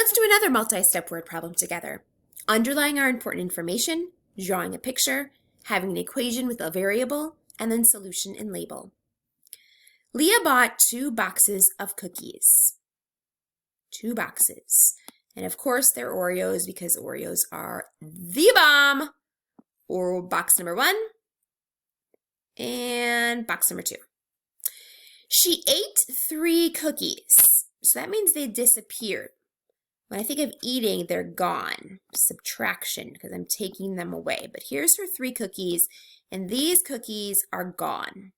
Let's do another multi-step word problem together. Underlying our important information, drawing a picture, having an equation with a variable, and then solution and label. Leah bought 2 boxes of cookies. 2 boxes. And of course they're Oreos because Oreos are the bomb. Or box number 1 and box number 2. She ate 3 cookies. So that means they disappeared. When I think of eating, they're gone. Subtraction, because I'm taking them away. But here's her 3 cookies, and these cookies are gone.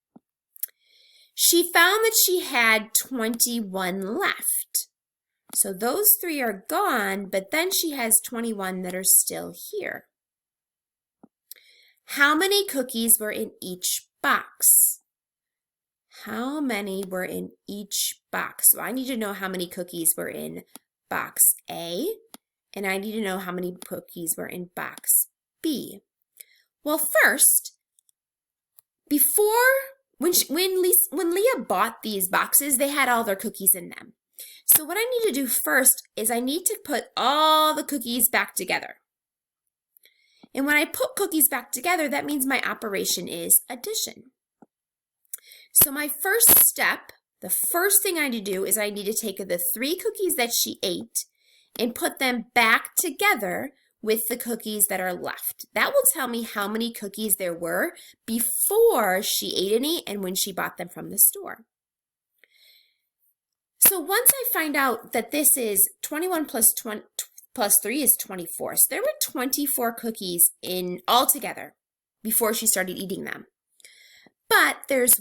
She found that she had 21 left. So those 3 are gone, but then she has 21 that are still here. How many cookies were in each box? How many were in each box? So I need to know how many cookies were in box A, and I need to know how many cookies were in box B. Well, first, when Leah bought these boxes, they had all their cookies in them. So what I need to do first is I need to put all the cookies back together. And when I put cookies back together, that means my operation is addition. So my first step, the first thing I need to do is I need to take the 3 cookies that she ate and put them back together with the cookies that are left. That will tell me how many cookies there were before she ate any and when she bought them from the store. So once I find out that this is 21 plus 3 is 24. So there were 24 cookies in altogether before she started eating them. But there's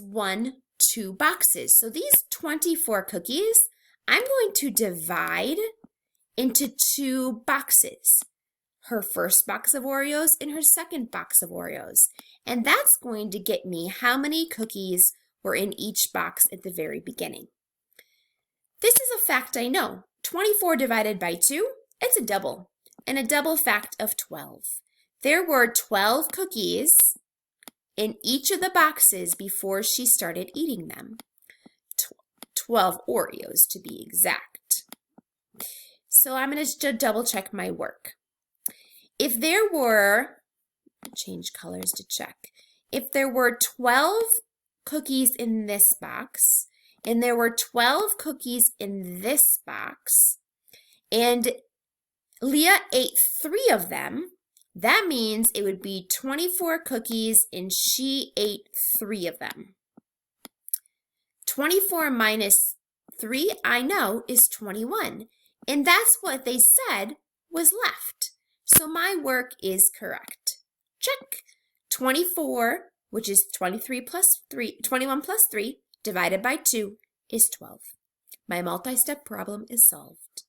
2 boxes. So these 24 cookies, I'm going to divide into 2 boxes. Her first box of Oreos and her second box of Oreos. And that's going to get me how many cookies were in each box at the very beginning. This is a fact I know. 24 divided by 2, it's a double. And a double fact of 12. There were 12 cookies in each of the boxes before she started eating them. 12 Oreos to be exact. So I'm going to double check my work. If there were, change colors to check. If there were 12 cookies in this box, and there were 12 cookies in this box, and Leah ate 3 of them, that means it would be 24 cookies and she ate 3 of them. 24 minus 3, I know, is 21. And that's what they said was left. So my work is correct. Check. 24, which is 21 plus 3, divided by 2 is 12. My multi-step problem is solved.